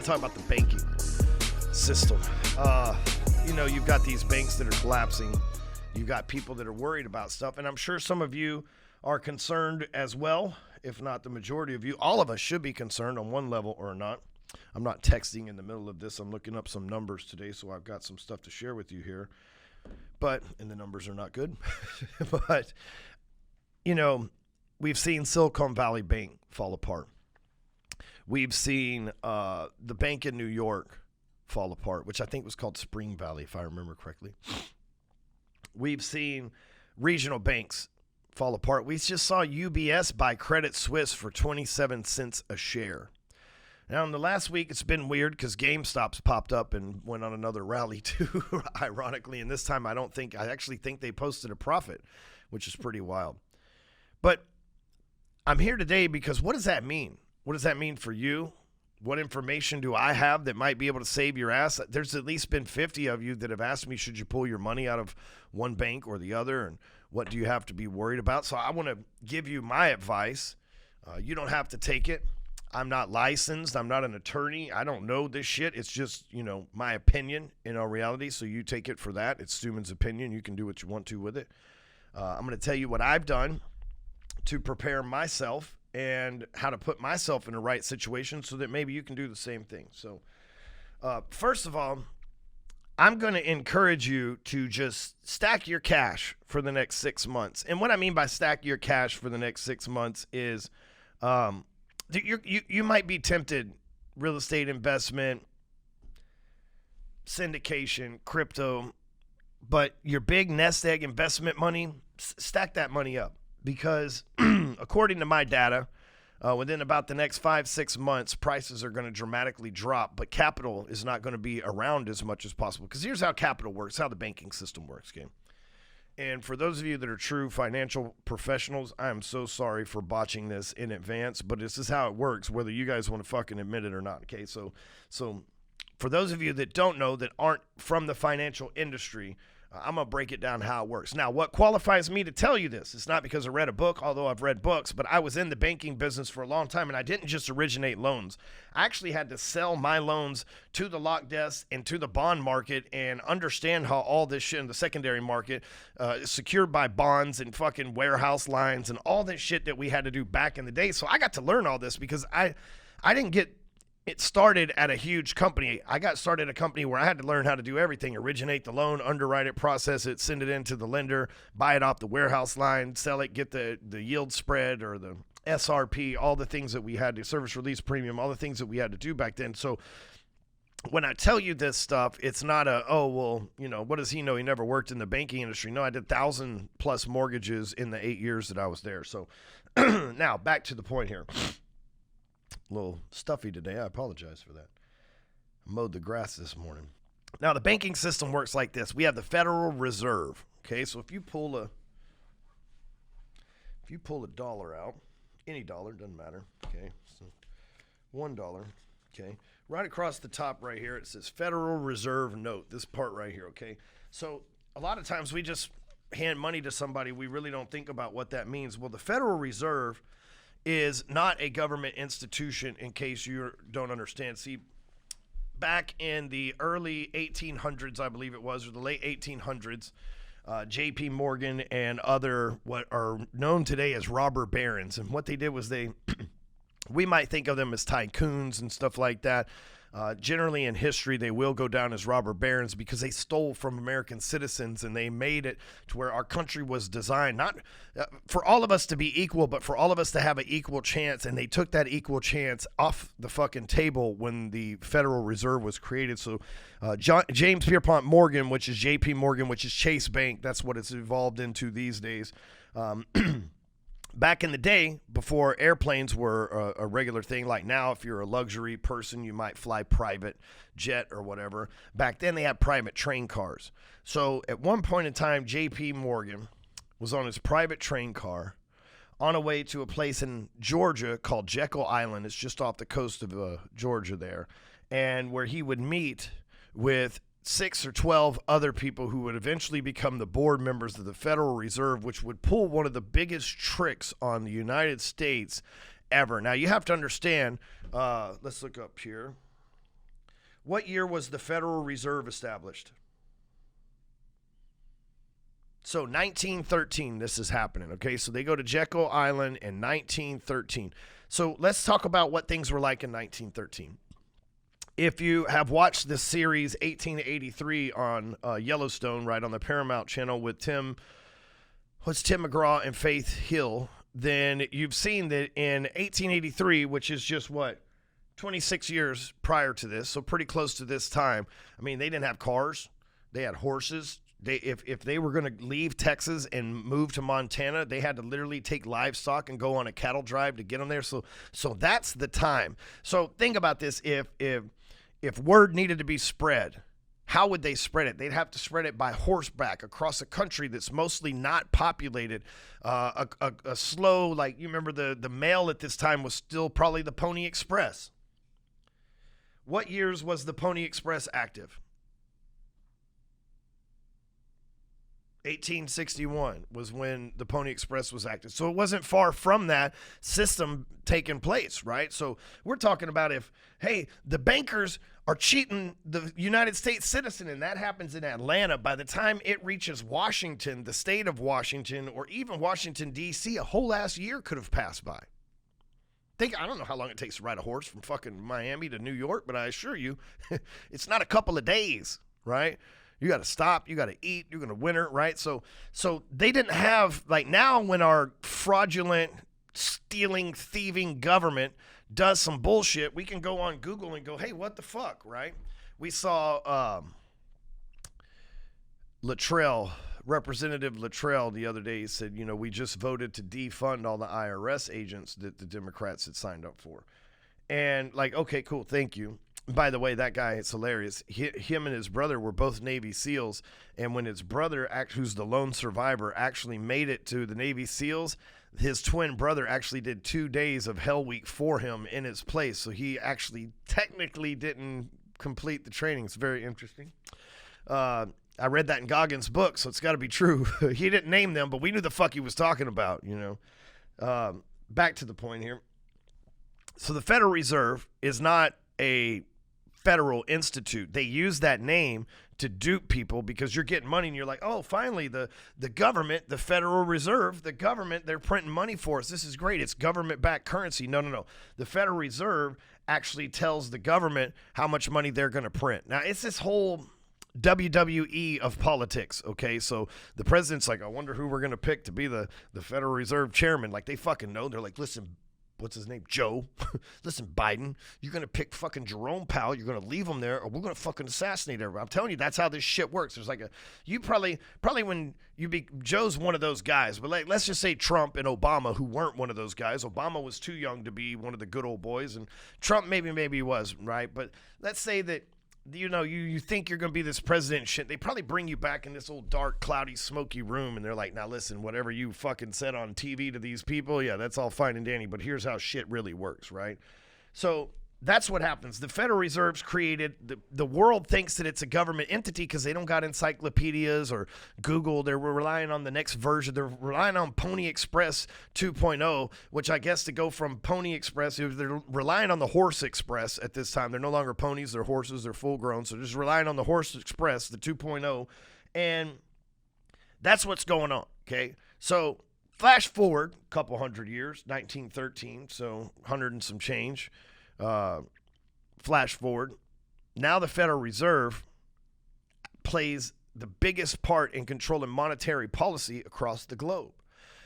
to talk about the banking system. You've got these banks that are collapsing. You've got people that are worried about stuff. And I'm sure some of you are concerned as well, if not the majority of you. All of us should be concerned on one level or not. I'm not texting in the middle of this. I'm looking up some numbers today, so I've got some stuff to share with you here. And the numbers are not good. But, we've seen Silicon Valley Bank fall apart. We've seen the bank in New York fall apart, which I think was called Spring Valley, if I remember correctly. We've seen regional banks fall apart. We just saw UBS buy Credit Suisse for 27 cents a share. Now, in the last week, it's been weird because GameStop's popped up and went on another rally too, ironically. And this time, I actually think they posted a profit, which is pretty wild. But I'm here today because what does that mean? What does that mean for you? What information do I have that might be able to save your ass? There's at least been 50 of you that have asked me, should you pull your money out of one bank or the other? And what do you have to be worried about? So I want to give you my advice. You don't have to take it. I'm not licensed. I'm not an attorney. I don't know this shit. It's just, my opinion in all reality. So you take it for that. It's Stewman's opinion. You can do what you want to with it. I'm going to tell you what I've done to prepare myself and how to put myself in the right situation so that maybe you can do the same thing. So first of all, I'm going to encourage you to just stack your cash for the next 6 months. And what I mean by stack your cash for the next 6 months is you might be tempted, real estate investment, syndication, crypto, but your big nest egg investment money, stack that money up. Because according to my data, within about the next 5-6 months, prices are going to dramatically drop, but capital is not going to be around as much as possible. Because here's how capital works, how the banking system works, okay? And for those of you that are true financial professionals, I am so sorry for botching this in advance, but this is how it works, whether you guys want to fucking admit it or not, okay? So for those of you that don't know, that aren't from the financial industry, I'm going to break it down how it works. Now, what qualifies me to tell you this? It's not because I read a book, although I've read books, but I was in the banking business for a long time, and I didn't just originate loans. I actually had to sell my loans to the lock desk and to the bond market and understand how all this shit in the secondary market is secured by bonds and fucking warehouse lines and all this shit that we had to do back in the day. So I got to learn all this because I didn't get it started at a huge company. I got started at a company where I had to learn how to do everything: originate the loan, underwrite it, process it, send it into the lender, buy it off the warehouse line, sell it, get the yield spread or the SRP, all the things that we had to, service release premium, all the things that we had to do back then. So when I tell you this stuff, it's not what does he know? He never worked in the banking industry. No, I did 1,000+ mortgages in the 8 years that I was there. So now back to the point here. A little stuffy today. I apologize for that. I mowed the grass this morning. Now, the banking system works like this. We have the Federal Reserve. Okay, so if you pull a dollar out, any dollar, doesn't matter. Okay, so $1. Okay, right across the top right here, it says Federal Reserve Note. This part right here. Okay, so a lot of times we just hand money to somebody. We really don't think about what that means. Well, the Federal Reserve is not a government institution, in case you don't understand. See, back in the early 1800s, I believe it was, or the late 1800s, J.P. Morgan and other what are known today as robber barons. And what they did was we might think of them as tycoons and stuff like that. Generally in history, they will go down as robber barons because they stole from American citizens and they made it to where our country was designed not for all of us to be equal, but for all of us to have an equal chance. And they took that equal chance off the fucking table when the Federal Reserve was created. So James Pierpont Morgan, which is J.P. Morgan, which is Chase Bank, that's what it's evolved into these days. Back in the day, before airplanes were a regular thing, like now, if you're a luxury person, you might fly private jet or whatever. Back then, they had private train cars. So at one point in time, J.P. Morgan was on his private train car on a way to a place in Georgia called Jekyll Island. It's just off the coast of Georgia there. And where he would meet with 6 or 12 other people who would eventually become the board members of the Federal Reserve, which would pull one of the biggest tricks on the United States ever. Now, you have to understand, let's look up here. What year was the Federal Reserve established? So 1913, this is happening, okay? So they go to Jekyll Island in 1913. So let's talk about what things were like in 1913. If you have watched the series 1883 on Yellowstone, right, on the Paramount channel with Tim McGraw and Faith Hill, then you've seen that in 1883, which is just what, 26 years prior to this, so pretty close to this time. I mean, they didn't have cars. They had horses. If they were going to leave Texas and move to Montana, they had to literally take livestock and go on a cattle drive to get them there. So that's the time. So think about this. If word needed to be spread, how would they spread it? They'd have to spread it by horseback across a country that's mostly not populated. A slow, like, you remember the mail at this time was still probably the Pony Express. What years was the Pony Express active? 1861 was when the Pony Express was active. So it wasn't far from that system taking place, right? So we're talking about if, hey, the bankers are cheating the United States citizen, and that happens in Atlanta, by the time it reaches Washington, the state of Washington, or even Washington, D.C., a whole ass year could have passed by. I don't know how long it takes to ride a horse from fucking Miami to New York, but I assure you, it's not a couple of days, right? You got to stop. You got to eat. You're going to winter, right? So they didn't have, like, now when our fraudulent, stealing, thieving government does some bullshit, we can go on Google and go, hey, what the fuck, right? We saw Representative Luttrell the other day said, we just voted to defund all the IRS agents that the Democrats had signed up for. And like, okay, cool, thank you. By the way, that guy, it's hilarious. Him and his brother were both Navy SEALs, and when his brother, who's the lone survivor, actually made it to the Navy SEALs, his twin brother actually did 2 days of Hell Week for him in his place. So he actually technically didn't complete the training. It's very interesting. I read that in Goggins' book, so it's got to be true. He didn't name them, but we knew the fuck he was talking about, Back to the point here. So the Federal Reserve is not a federal institute. They use that name to dupe people because you're getting money and you're like, oh, finally, the government, the Federal Reserve, the government, they're printing money for us. This is great. It's government-backed currency. No. The Federal Reserve actually tells the government how much money they're going to print. Now, it's this whole WWE of politics, okay? So the president's like, I wonder who we're going to pick to be the Federal Reserve chairman. Like, they fucking know. They're like, listen, what's his name? Joe. Listen, Biden, you're going to pick fucking Jerome Powell. You're going to leave him there, or we're going to fucking assassinate everybody. I'm telling you, that's how this shit works. There's like you probably when Joe's one of those guys, but like, let's just say Trump and Obama, who weren't one of those guys. Obama was too young to be one of the good old boys, and Trump maybe was, right? But let's say that, you think you're going to be this president and shit. They probably bring you back in this old dark, cloudy, smoky room, and they're like, now listen, whatever you fucking said on TV to these people, yeah, that's all fine and dandy, but here's how shit really works, right? So that's what happens. The Federal Reserve's created, the world thinks that it's a government entity because they don't got encyclopedias or Google. They're relying on the next version. They're relying on Pony Express 2.0, which I guess to go from Pony Express, they're relying on the Horse Express at this time. They're no longer ponies, they're horses, they're full grown. So just relying on the Horse Express, the 2.0. And that's what's going on, okay? So flash forward a couple hundred years, 1913, so 100 and some change. Flash forward. Now the Federal Reserve plays the biggest part in controlling monetary policy across the globe.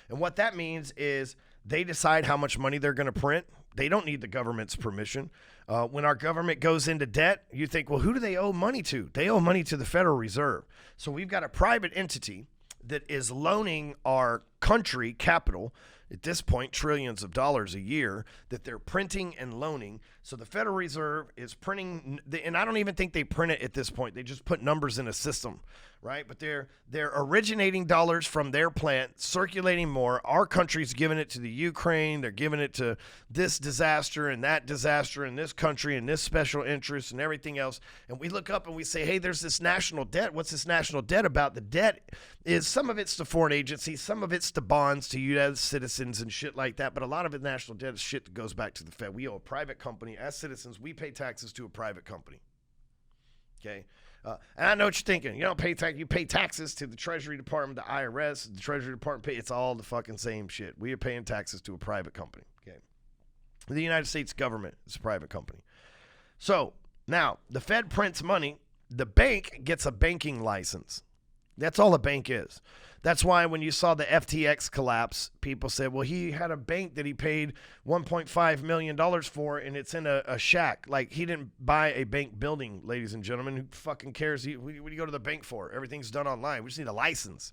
And what that means is they decide how much money they're going to print. They don't need the government's permission. When our government goes into debt, you think, well, who do they owe money to? They owe money to the Federal Reserve. So we've got a private entity that is loaning our country capital, at this point, trillions of dollars a year, that they're printing and loaning. So the Federal Reserve is printing, and I don't even think they print it at this point. They just put numbers in a system, right? But they're originating dollars from their plant, circulating more. Our country's giving it to the Ukraine. They're giving it to this disaster and that disaster in this country and this special interest and everything else. And we look up and we say, hey, there's this national debt. What's this national debt about? The debt is, some of it's to foreign agencies, some of it's to bonds to you as citizens and shit like that. But a lot of it, national debt, is shit that goes back to the Fed. We owe a private company. As citizens, we pay taxes to a private company. Okay. And I know what you're thinking. You don't pay tax. You pay taxes to the Treasury Department, the IRS, the Treasury Department. It's all the fucking same shit. We are paying taxes to a private company. Okay. The United States government is a private company. So now the Fed prints money. The bank gets a banking license. That's all a bank is. That's why when you saw the FTX collapse, people said, well, he had a bank that he paid $1.5 million for, and it's in a shack. Like, he didn't buy a bank building, ladies and gentlemen. Who fucking cares? What do you go to the bank for? Everything's done online. We just need a license.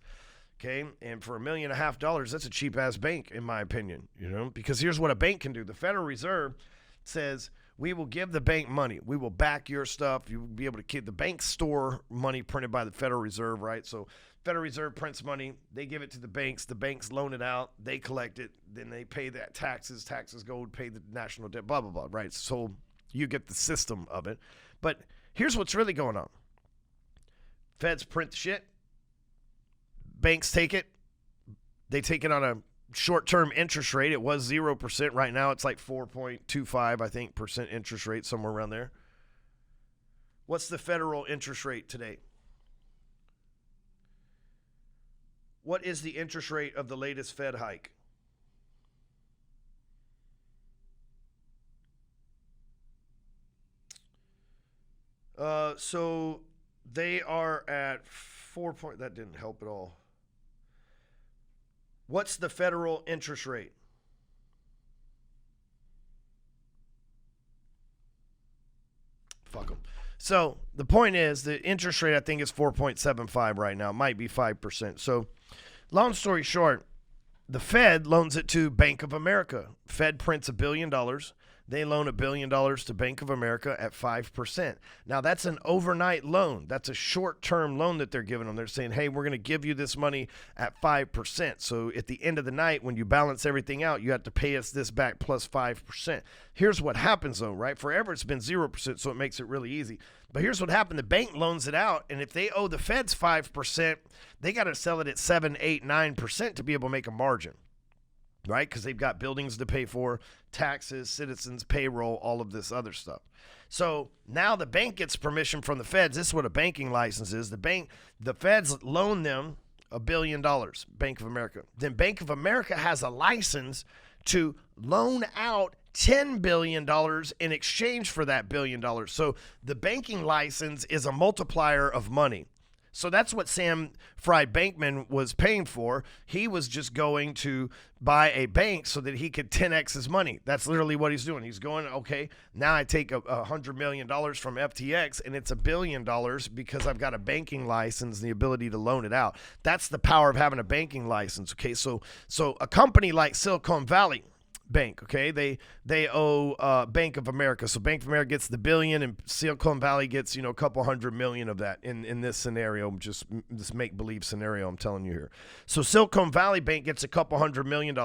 Okay? And for $1.5 million, that's a cheap-ass bank, in my opinion. You know? Because here's what a bank can do. The Federal Reserve says, we will give the bank money. We will back your stuff. You will be able to keep the bank store money printed by the Federal Reserve, right? So Federal Reserve prints money. They give it to the banks. The banks loan it out. They collect it. Then they pay that taxes. Taxes go to pay the national debt, blah, blah, blah, right? So you get the system of it. But here's what's really going on. Feds print the shit. Banks take it. They take it on a short-term interest rate. It was 0%. Right now it's like 4.25, I think, percent interest rate, somewhere around there. What's the federal interest rate today? What is the interest rate of the latest Fed hike? So they are at 4 point. That didn't help at all. What's the federal interest rate? Fuck them. So the point is the interest rate, I think, is 4.75 right now. It might be 5%. So long story short, the Fed loans it to Bank of America. Fed prints $1 billion. They loan $1 billion to Bank of America at 5%. Now, that's an overnight loan. That's a short-term loan that they're giving them. They're saying, hey, we're going to give you this money at 5%. So at the end of the night, when you balance everything out, you have to pay us this back plus 5%. Here's what happens, though, right? Forever, it's been 0%, so it makes it really easy. But here's what happened. The bank loans it out, and if they owe the Feds 5%, they got to sell it at 7, 8, 9% to be able to make a margin. Right? Because they've got buildings to pay for, taxes, citizens, payroll, all of this other stuff. So now the bank gets permission from the Feds. This is what a banking license is. The Feds loan them $1 billion, Bank of America. Then Bank of America has a license to loan out $10 billion in exchange for that $1 billion. So the banking license is a multiplier of money. So that's what Sam Fry-Bankman was paying for. He was just going to buy a bank so that he could 10x his money. That's literally what he's doing. He's going, okay, now I take $100 million from FTX and it's $1 billion because I've got a banking license and the ability to loan it out. That's the power of having a banking license. Okay, so a company like Silicon Valley Bank, okay, they owe Bank of America. So Bank of America gets the $1 billion and Silicon Valley gets, a couple $100 million of that in this scenario, just this make-believe scenario I'm telling you here. So Silicon Valley Bank gets a couple $100 million.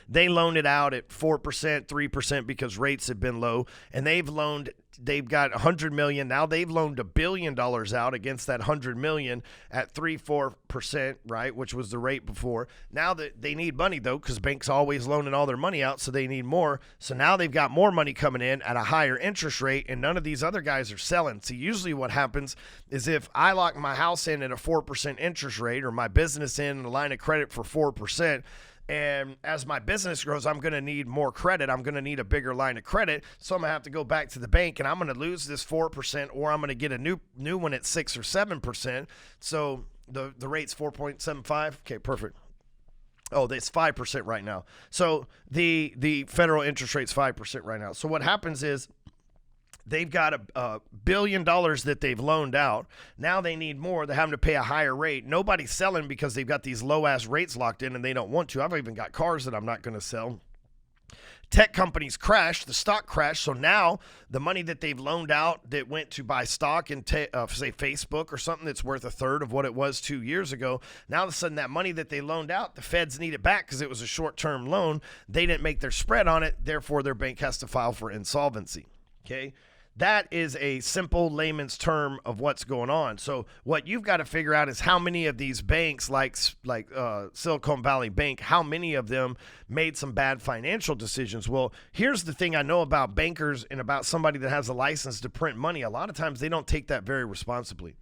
They loan it out at 4%, 3% because rates have been low, and they've got $100 million. Now they've loaned $1 billion out against that $100 million at 3-4%, right, which was the rate before. Now that they need money, though, because banks always loaning all their money out, so they need more. So now they've got more money coming in at a higher interest rate, and none of these other guys are selling. So usually what happens is if I lock my house in at a 4% interest rate or my business in a line of credit for 4%, and as my business grows, I'm going to need more credit. I'm going to need a bigger line of credit. So I'm going to have to go back to the bank and I'm going to lose this 4% or I'm going to get a new one at 6 or 7%. So the rate's 4.75. Okay, perfect. Oh, it's 5% right now. So the federal interest rate's 5% right now. So what happens is they've got a $1 billion that they've loaned out. Now they need more. They're having to pay a higher rate. Nobody's selling because they've got these low-ass rates locked in and they don't want to. I've even got cars that I'm not going to sell. Tech companies crashed. The stock crashed. So now the money that they've loaned out that went to buy stock in, say, Facebook or something that's worth a third of what it was 2 years ago, now all of a sudden that money that they loaned out, the Feds need it back because it was a short-term loan. They didn't make their spread on it. Therefore, their bank has to file for insolvency. Okay? That is a simple layman's term of what's going on. So what you've got to figure out is how many of these banks, like Silicon Valley Bank, how many of them made some bad financial decisions. Well, here's the thing I know about bankers and about somebody that has a license to print money. A lot of times they don't take that very responsibly.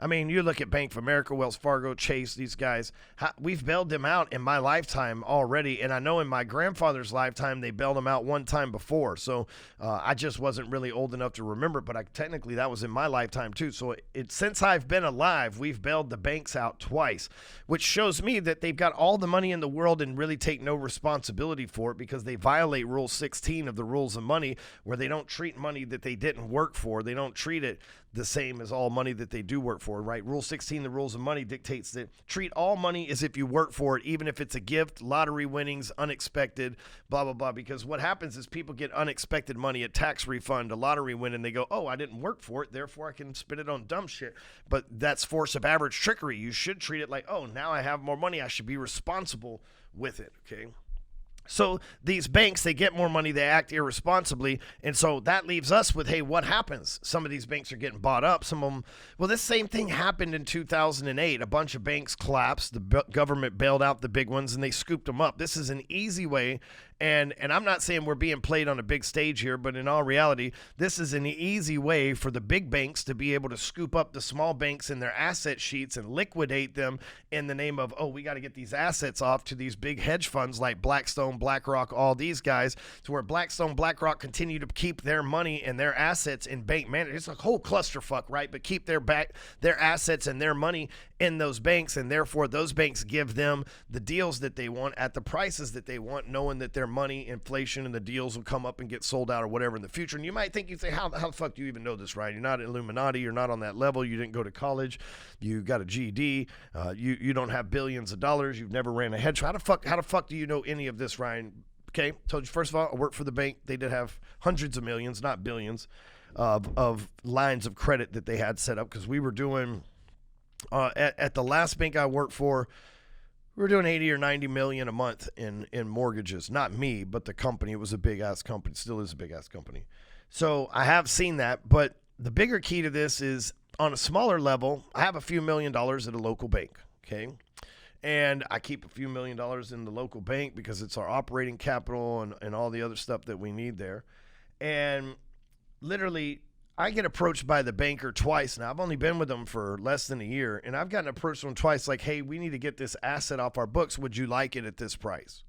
I mean, you look at Bank of America, Wells Fargo, Chase, these guys, we've bailed them out in my lifetime already. And I know in my grandfather's lifetime, they bailed them out one time before. So I just wasn't really old enough to remember, but technically that was in my lifetime too. So since I've been alive, we've bailed the banks out twice, which shows me that they've got all the money in the world and really take no responsibility for it because they violate Rule 16 of the Rules of Money, where they don't treat money that they didn't work for. They don't treat it the same as all money that they do work for, right? Rule 16, the Rules of Money, dictates that treat all money as if you work for it, even if it's a gift, lottery winnings, unexpected, blah, blah, blah. Because what happens is people get unexpected money, a tax refund, a lottery win, and they go, oh, I didn't work for it, therefore I can spend it on dumb shit. But that's force of average trickery. You should treat it like, oh, now I have more money, I should be responsible with it, okay? So these banks, they get more money, they act irresponsibly, and so that leaves us with, hey, what happens? Some of these banks are getting bought up. Some of them, well, this same thing happened in 2008. A bunch of banks collapsed. The government bailed out the big ones, and they scooped them up. This is an easy way, and I'm not saying we're being played on a big stage here, but in all reality, this is an easy way for the big banks to be able to scoop up the small banks in their asset sheets and liquidate them in the name of, oh, we got to get these assets off to these big hedge funds like Blackstone, BlackRock, all these guys, to where Blackstone, BlackRock continue to keep their money and their assets in bank management. It's a whole clusterfuck, right? But keep their assets and their money in those banks, and therefore those banks give them the deals that they want at the prices that they want, knowing that their money, inflation, and the deals will come up and get sold out or whatever in the future. And you might think, you say, how the fuck do you even know this, right? You're not Illuminati. You're not on that level. You didn't go to college. You got a GED. You don't have billions of dollars. You've never ran a hedge fund. How the fuck do you know any of this, Ryan? Okay, told you, first of all, I worked for the bank. They did have hundreds of millions, not billions, of lines of credit that they had set up, because we were doing, at the last bank I worked for, we were doing 80 or 90 million a month in mortgages. Not me, but the company. It was a big-ass company. Still is a big-ass company. So I have seen that, but the bigger key to this is, on a smaller level, I have a few $1 million at a local bank, okay? And I keep a few $1 million in the local bank because it's our operating capital and all the other stuff that we need there. And literally, I get approached by the banker twice now. I've only been with them for less than a year, and I've gotten approached from them twice like, hey, we need to get this asset off our books. Would you like it at this price?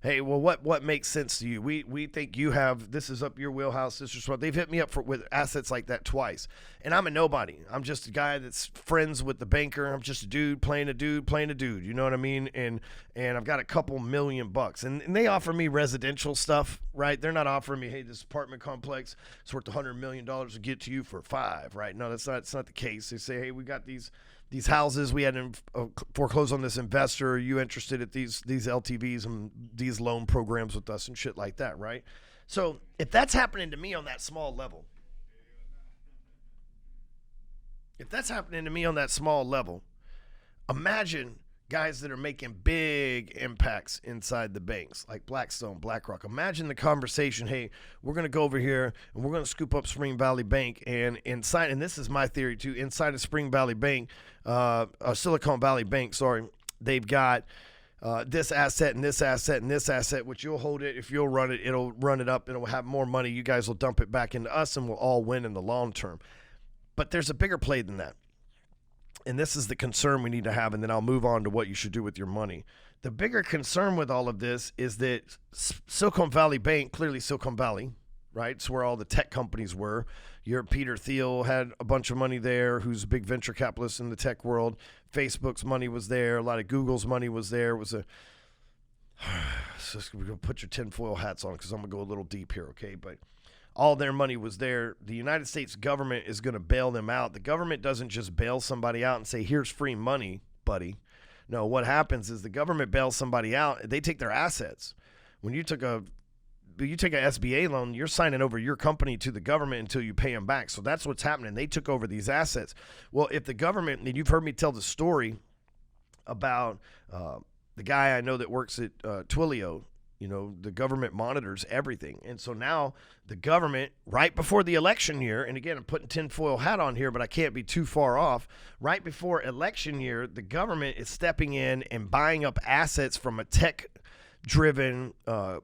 Hey, well, what makes sense to you? We think you have, this is up your wheelhouse. This is what they've hit me up with assets like that twice. And I'm a nobody. I'm just a guy that's friends with the banker. I'm just a dude playing a dude. You know what I mean? And I've got a couple $1 million. And they offer me residential stuff, right? They're not offering me, hey, this apartment complex is worth $100 million to get to you for $5 million, right? No, that's not the case. They say, hey, we got these houses, we had foreclosed on this investor. Are you interested at these LTVs and these loan programs with us and shit like that, right? So if that's happening to me on that small level, imagine guys that are making big impacts inside the banks, like Blackstone, BlackRock. Imagine the conversation, hey, we're going to go over here and we're going to scoop up Spring Valley Bank, and inside, and this is my theory too, inside of Spring Valley Bank, Silicon Valley Bank, sorry, they've got this asset and this asset and this asset, which you'll hold it. If you'll run it, it'll run it up. It'll have more money. You guys will dump it back into us, and we'll all win in the long term. But there's a bigger play than that. And this is the concern we need to have, and then I'll move on to what you should do with your money. The bigger concern with all of this is that Silicon Valley Bank, clearly Silicon Valley, right? It's where all the tech companies were. Your Peter Thiel had a bunch of money there, who's a big venture capitalist in the tech world. Facebook's money was there. A lot of Google's money was there. It was a so we're going to put your tinfoil hats on because I'm going to go a little deep here, okay? But all their money was there. The United States government is going to bail them out. The government doesn't just bail somebody out and say, here's free money, buddy. No, what happens is the government bails somebody out. They take their assets. When you take an SBA loan, you're signing over your company to the government until you pay them back. So that's what's happening. They took over these assets. Well, if the government, and you've heard me tell the story about the guy I know that works at Twilio, The government monitors everything. And so now the government, right before the election year, and again, I'm putting tinfoil hat on here, but I can't be too far off. Right before election year, the government is stepping in and buying up assets from a tech-driven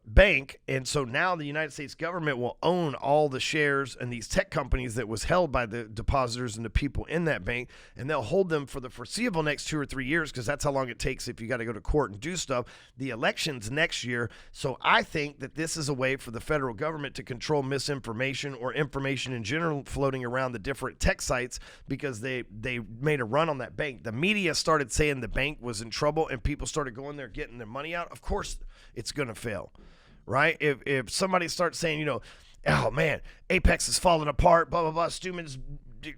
bank. And so now the United States government will own all the shares in these tech companies that was held by the depositors and the people in that bank, and they'll hold them for the foreseeable next 2 or 3 years, because that's how long it takes if you got to go to court and do stuff. The election's next year. So I think that this is a way for the federal government to control misinformation or information in general floating around the different tech sites, because they made a run on that bank. The media started saying the bank was in trouble, and people started going there getting their money out. Of course it's going to fail, right? If somebody starts saying, oh man, Apex is falling apart, blah, blah, blah, Stewman's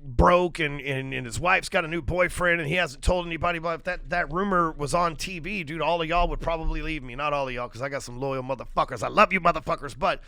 broke and his wife's got a new boyfriend and he hasn't told anybody, but if that rumor was on TV, dude, all of y'all would probably leave me. Not all of y'all, because I got some loyal motherfuckers. I love you motherfuckers, but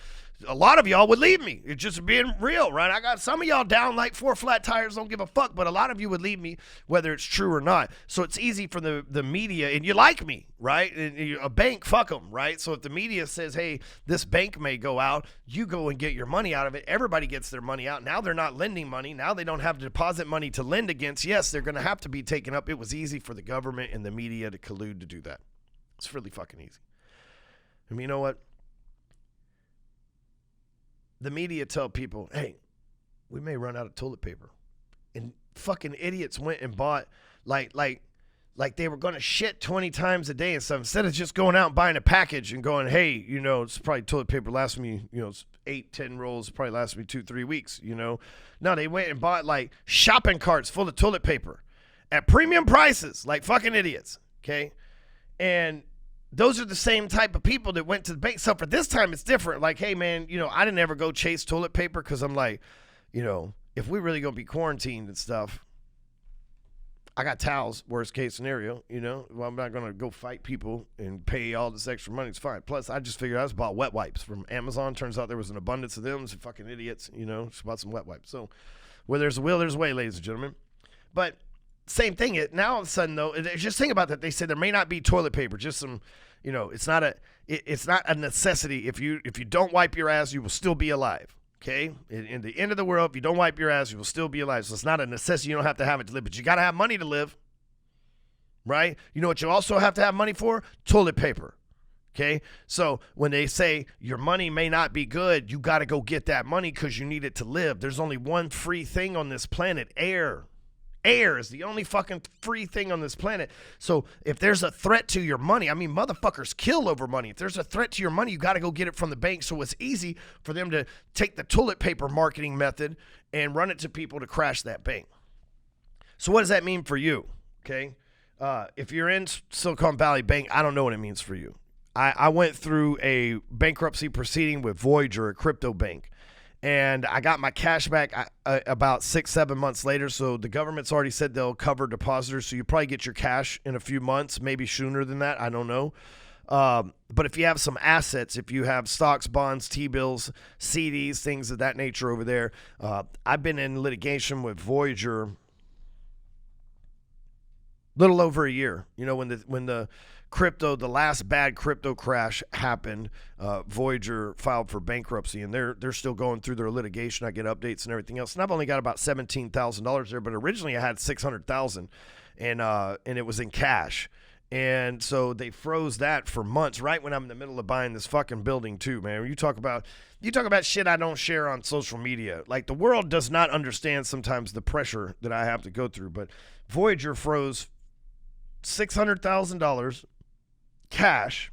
a lot of y'all would leave me. It's just being real, right? I got some of y'all down like 4 flat tires, don't give a fuck, but a lot of you would leave me whether it's true or not. So it's easy for the media, and you like me, right? And a bank, fuck them, right? So if the media says, hey, this bank may go out, you go and get your money out of it. Everybody gets their money out. Now they're not lending money. Now they don't have deposit money to lend against. Yes, they're going to have to be taken up. It was easy for the government and the media to collude to do that. It's really fucking easy. I mean, you know what? The media tell people, hey, we may run out of toilet paper. And fucking idiots went and bought like they were going to shit 20 times a day and stuff. Instead of just going out and buying a package and going, hey, it's probably toilet paper lasts me, 8, 10 rolls, probably lasts me 2, 3 weeks, No, they went and bought like shopping carts full of toilet paper at premium prices, like fucking idiots, okay? And those are the same type of people that went to the bank. So for this time, it's different. Like, hey, man, I didn't ever go chase toilet paper because I'm like, if we really going to be quarantined and stuff, I got towels, worst case scenario, Well, I'm not going to go fight people and pay all this extra money. It's fine. Plus, I just figured I just bought wet wipes from Amazon. Turns out there was an abundance of them. Some fucking idiots, just bought some wet wipes. So where there's a will, there's a way, ladies and gentlemen. But same thing. Now all of a sudden, though, just think about that. They said there may not be toilet paper, just some, it's not a necessity. If you don't wipe your ass, you will still be alive. Okay? In the end of the world, if you don't wipe your ass, you will still be alive. So it's not a necessity. You don't have to have it to live, but you got to have money to live. Right? You know what you also have to have money for? Toilet paper. Okay? So when they say your money may not be good, you got to go get that money because you need it to live. There's only one free thing on this planet, air. Air is the only fucking free thing on this planet. So if there's a threat to your money, motherfuckers kill over money. If there's a threat to your money, you got to go get it from the bank. So it's easy for them to take the toilet paper marketing method and run it to people to crash that bank. So what does that mean for you? Okay. If you're in Silicon Valley Bank, I don't know what it means for you. I went through a bankruptcy proceeding with Voyager, a crypto bank. And I got my cash back about 6-7 months later. So the government's already said they'll cover depositors. So you probably get your cash in a few months, maybe sooner than that. I don't know. But if you have some assets, if you have stocks, bonds, T-bills, CDs, things of that nature over there, I've been in litigation with Voyager little over a year. When the last bad crypto crash happened, Voyager filed for bankruptcy, and they're still going through their litigation. I get updates and everything else, and I've only got about $17,000 there, but originally I had $600,000, and it was in cash. And so they froze that for months, right when I'm in the middle of buying this fucking building too, man. You talk about shit I don't share on social media. Like, the world does not understand sometimes the pressure that I have to go through, but Voyager froze $600,000 cash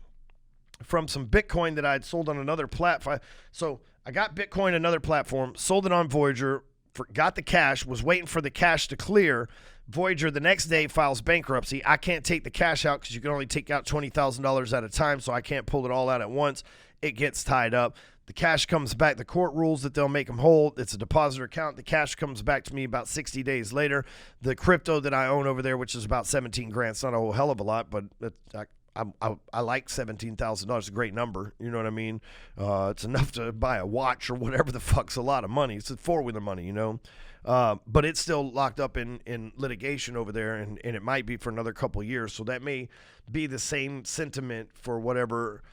from some Bitcoin that I'd sold on another platform. So I got Bitcoin, another platform, sold it on Voyager, got the cash, was waiting for the cash to clear. Voyager the next day files bankruptcy. I can't take the cash out because you can only take out $20,000 at a time, so I can't pull it all out at once. It gets tied up. The cash comes back. The court rules that they'll make them whole. It's a depositor account. The cash comes back to me about 60 days later. The crypto that I own over there, which is about 17 grand, it's not a whole hell of a lot, but I like $17,000. It's a great number. You know what I mean? It's enough to buy a watch or whatever the fuck's a lot of money. It's a four-wheeler money, but it's still locked up in litigation over there, and it might be for another couple of years. So that may be the same sentiment for whatever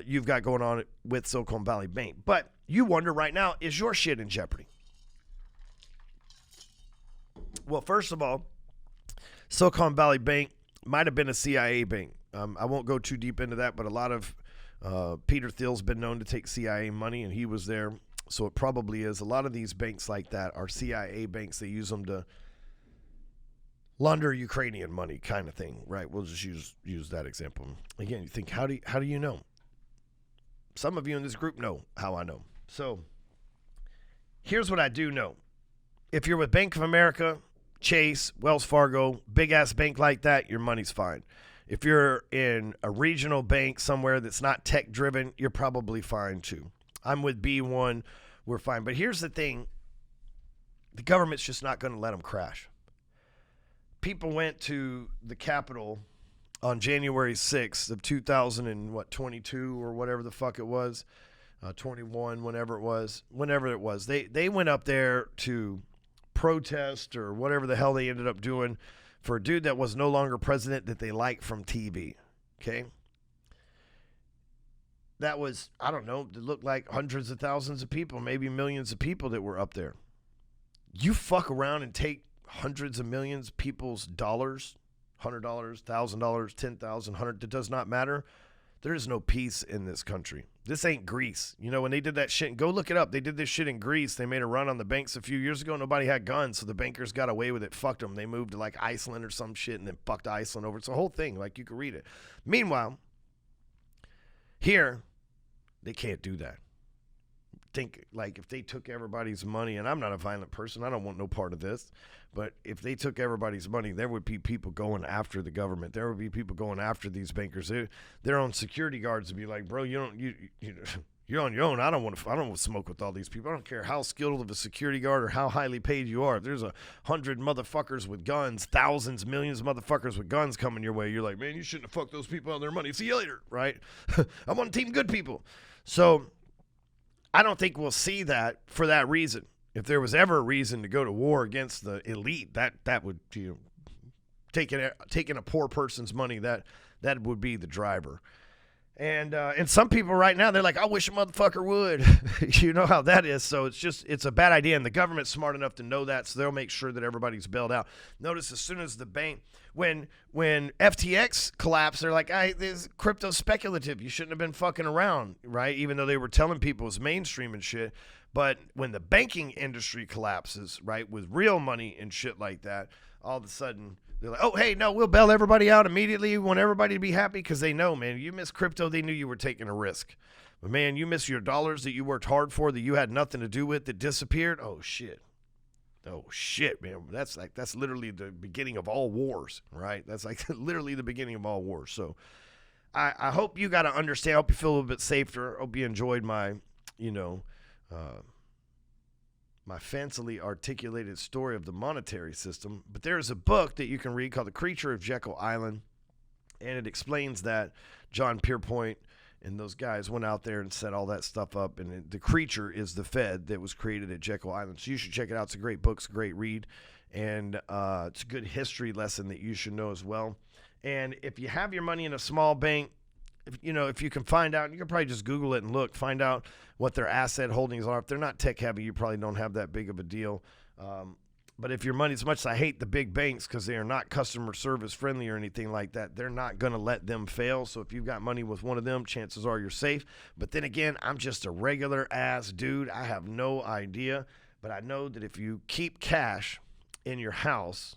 you've got going on with Silicon Valley Bank. But you wonder right now, is your shit in jeopardy? Well, first of all, Silicon Valley Bank might have been a CIA bank. I won't go too deep into that, but a lot of Peter Thiel's been known to take CIA money, and he was there. So it probably is. A lot of these banks like that are CIA banks. They use them to launder Ukrainian money kind of thing, right? We'll just use that example. Again, you think, how do you know? Some of you in this group know how I know. So here's what I do know. If you're with Bank of America, Chase, Wells Fargo, big-ass bank like that, your money's fine. If you're in a regional bank somewhere that's not tech-driven, you're probably fine too. I'm with B1. We're fine. But here's the thing. The government's just not going to let them crash. People went to the Capitol on January 6th of 2022 or whatever the fuck it was, 21, whenever it was. They went up there to protest or whatever the hell they ended up doing for a dude that was no longer president that they liked from TV, okay? That was, I don't know, it looked like hundreds of thousands of people, maybe millions of people that were up there. You fuck around and take hundreds of millions of people's dollars, $100, $1,000, $10,000, $100, it does not matter. There is no peace in this country. This ain't Greece. You know, when they did that shit, go look it up. They did this shit in Greece. They made a run on the banks a few years ago. Nobody had guns, so the bankers got away with it. Fucked them. They moved to like Iceland or some shit and then fucked Iceland over. It's a whole thing. Like, you can read it. Meanwhile, here, they can't do that. Think, like, if they took everybody's money, and I'm not a violent person, I don't want no part of this, but if they took everybody's money, there would be people going after the government. There would be people going after these bankers. Their own security guards would be like, bro, you're on your own. I don't want to smoke with all these people. I don't care how skilled of a security guard or how highly paid you are. If there's 100 motherfuckers with guns, thousands, millions of motherfuckers with guns coming your way, you're like, man, you shouldn't have fucked those people on their money. See you later, right? I want to team good people. So I don't think we'll see that for that reason. If there was ever a reason to go to war against the elite, that would, taking a poor person's money, that would be the driver. And some people right now, they're like, I wish a motherfucker would. You know how that is. So it's a bad idea. And the government's smart enough to know that, so they'll make sure that everybody's bailed out. Notice as soon as the bank, when FTX collapsed, they're like, this crypto speculative. You shouldn't have been fucking around, right? Even though they were telling people it's mainstream and shit. But when the banking industry collapses, right, with real money and shit like that, all of a sudden they're like, oh, hey, no, we'll bail everybody out immediately. We want everybody to be happy because they know, man, you miss crypto, they knew you were taking a risk. But, man, you miss your dollars that you worked hard for that you had nothing to do with that disappeared. Oh, shit. Oh, shit, man. That's literally the beginning of all wars, right? That's like literally the beginning of all wars. So I hope you got to understand. I hope you feel a little bit safer. I hope you enjoyed my, my fancily articulated story of the monetary system. But there's a book that you can read called The Creature of Jekyll Island, and it explains that John Pierpont and those guys went out there and set all that stuff up, and the creature is the Fed that was created at Jekyll Island. So you should check it out. It's a great book. It's a great read, and it's a good history lesson that you should know as well. And if you have your money in a small bank, if you can find out, you can probably just Google it and look, find out what their asset holdings are. If they're not tech heavy, you probably don't have that big of a deal. But if your money, as much as I hate the big banks because they are not customer service friendly or anything like that, they're not going to let them fail. So if you've got money with one of them, chances are you're safe. But then again, I'm just a regular ass dude. I have no idea. But I know that if you keep cash in your house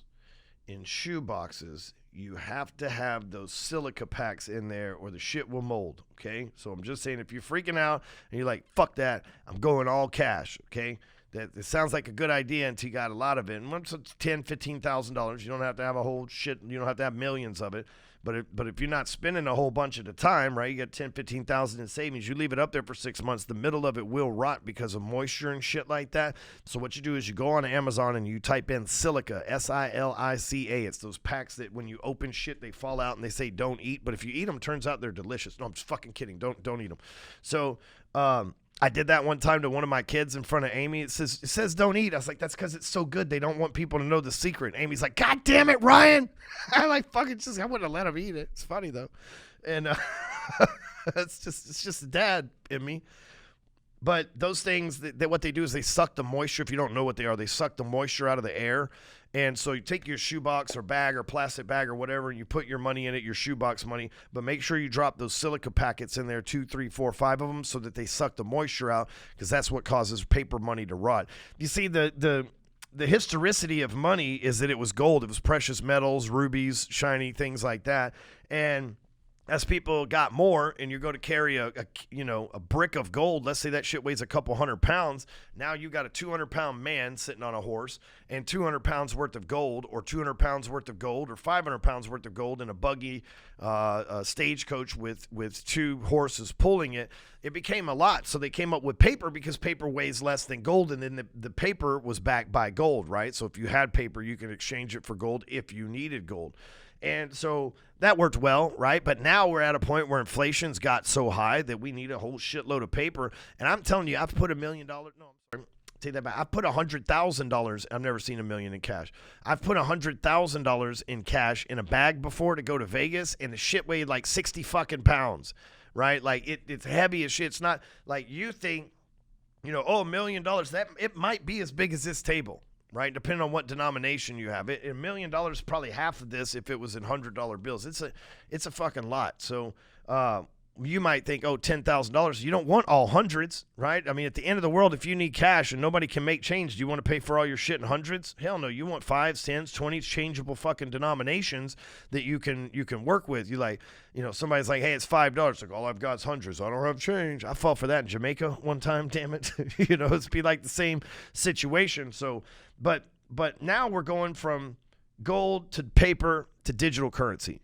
in shoe boxes, you have to have those silica packs in there or the shit will mold, okay? So I'm just saying, if you're freaking out and you're like, fuck that, I'm going all cash, okay? That it sounds like a good idea until you got a lot of it. And once it's $10,000, $15,000, you don't have to have a whole shit, you don't have to have millions of it. But if you're not spending a whole bunch at a time, right, you got $10,000, $15,000 in savings, you leave it up there for 6 months, the middle of it will rot because of moisture and shit like that. So what you do is you go on Amazon and you type in silica, S-I-L-I-C-A. It's those packs that when you open shit, they fall out and they say don't eat. But if you eat them, turns out they're delicious. No, I'm just fucking kidding. Don't eat them. So I did that one time to one of my kids in front of Amy. It says don't eat. I was like, that's because it's so good. They don't want people to know the secret. Amy's like, God damn it, Ryan. I wouldn't have let him eat it. It's funny though. And It's just the dad in me. But those things, that what they do is they suck the moisture. If you don't know what they are, they suck the moisture out of the air. And so you take your shoebox or bag or plastic bag or whatever, and you put your money in it, your shoebox money. But make sure you drop those silica packets in there, 2, 3, 4, 5 of them, so that they suck the moisture out, because that's what causes paper money to rot. You see, the historicity of money is that it was gold. It was precious metals, rubies, shiny things like that. And as people got more, and you go to carry a brick of gold, let's say that shit weighs a couple 100 pounds. Now you got a 200-pound man sitting on a horse and 200 pounds worth of gold, or 200 pounds worth of gold, or 500 pounds worth of gold in a buggy, a stagecoach with 2 horses pulling it. It became a lot. So they came up with paper, because paper weighs less than gold, and then the paper was backed by gold, right? So if you had paper, you could exchange it for gold if you needed gold. And so that worked well, right? But now we're at a point where inflation's got so high that we need a whole shitload of paper. And I'm telling you, I've put $1 million. No, I'm sorry. Take that back. I've put $100,000. I've never seen $1 million in cash. I've put $100,000 in cash in a bag before to go to Vegas, and the shit weighed like 60 fucking pounds, right? Like it's heavy as shit. It's not like you think, $1 million. That it might be as big as this table. Right, depending on what denomination you have. $1 million is probably half of this if it was in $100 bills. It's a fucking lot. So you might think, $10,000. You don't want all hundreds, right? I mean, at the end of the world, if you need cash and nobody can make change, do you want to pay for all your shit in hundreds? Hell no. You want 5s, 10s, 20s, changeable fucking denominations that you can work with. You somebody's like, hey, it's $5. Like, all I've got is hundreds. I don't have change. I fought for that in Jamaica one time. Damn it. It's be like the same situation. So, but now we're going from gold to paper to digital currency.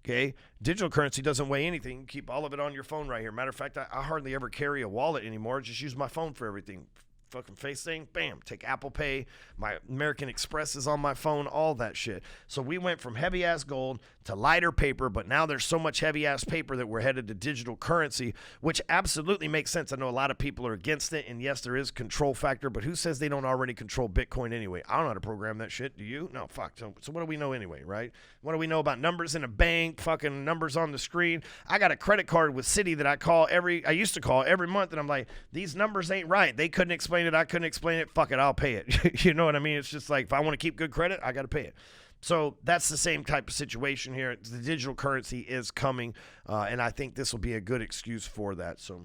Okay, digital currency doesn't weigh anything. You keep all of it on your phone right here. Matter of fact, I hardly ever carry a wallet anymore. I just use my phone for everything. Fucking face thing, bam, take Apple Pay. My American Express is on my phone, all that shit. So we went from heavy ass gold to lighter paper, but now there's so much heavy ass paper that we're headed to digital currency, which absolutely makes sense. I know a lot of people are against it, and yes, there is control factor, but who says they don't already control Bitcoin anyway? I don't know how to program that shit. Do you? No, fuck. So what do we know anyway, right? What do we know about numbers in a bank, fucking numbers on the screen? I got a credit card with Citi that I used to call every month, and I'm like, these numbers ain't right. They couldn't explain it. I couldn't explain it. Fuck it. I'll pay it. You know what I mean? It's just like, if I want to keep good credit, I got to pay it. So that's the same type of situation here. The digital currency is coming, and I think this will be a good excuse for that. So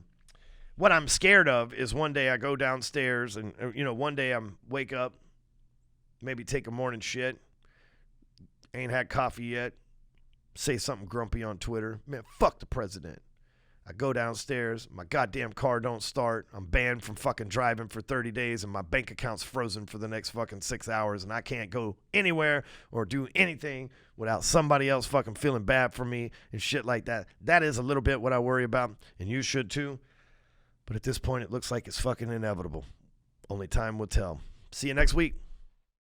what I'm scared of is one day I go downstairs and, one day I'm wake up, maybe take a morning shit, ain't had coffee yet, say something grumpy on Twitter. Man, fuck the president. I go downstairs, my goddamn car don't start. I'm banned from fucking driving for 30 days, and my bank account's frozen for the next fucking 6 hours, and I can't go anywhere or do anything without somebody else fucking feeling bad for me and shit like that. That is a little bit what I worry about, and you should too. But at this point, it looks like it's fucking inevitable. Only time will tell. See you next week.